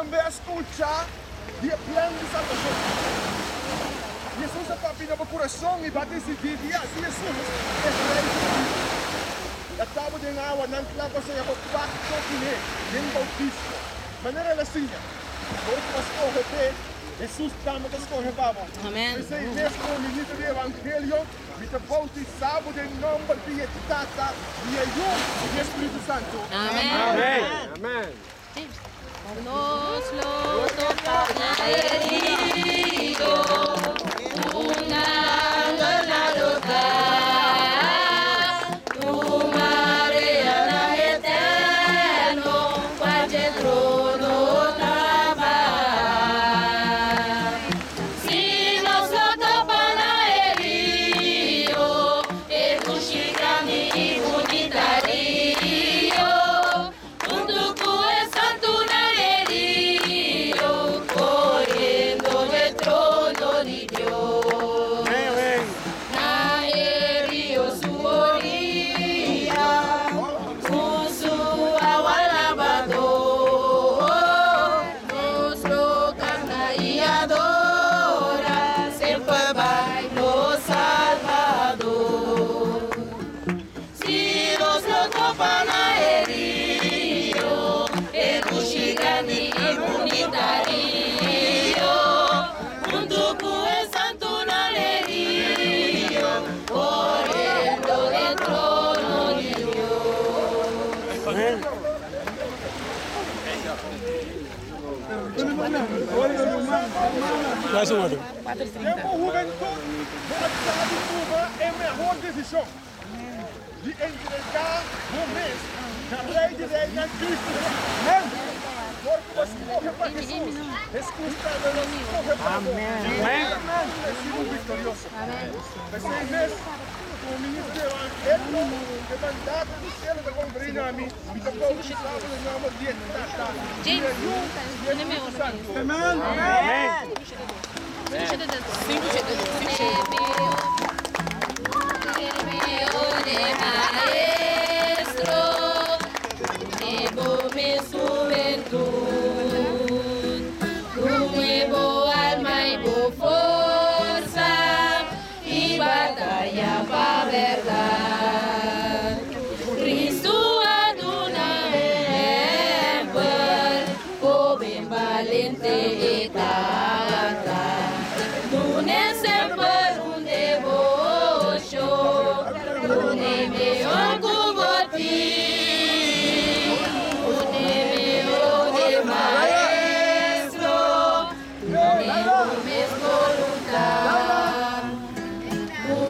também escutar de plano de salvação. Jesus é papi no meu coração e vai decidir que assim Jesus é rei de Cristo. A tábua de água não clava sem a pacto com ele, nem bautismo. Maneira assim, porque nós corre Jesus também nos corre babo. Amém. Você mesmo o ministro do Evangelho, me bautizado em nome de Tata e do Espírito Santo. Amém. Amém. Amém. Nos lo toca herido, una granadota, tu Maria eterno, quase trono trava. Si nos lo topan herido, e tu chicani unitario, junto con el santo corriendo del trono de Dios. Na río su orilla, con su agua lavador, nos lo canta y adora, siempre bailo Salvador. Si nos lo topan herido, el Cuchigani comunitario, junto con el santo nalerío, corriendo del trono de Dios. Mais um outro. Tempo juventud, vontade de Cuba é a melhor decisão de entregar o mês na lei de Rei na Cristo. Porque você corre para Jesus, escuta de nós, corre para Amém. É sido vitorioso. Você mesmo, o ministro do Evangelho, levantado do céu da conferência a mim, me tocou o sábado no nome de Tata. Espírito Santo. Amém. Maestro, llevo mi juventud, nuevo alma y fuerza y batalla para verdad. Cristo Adonai, joven valiente está.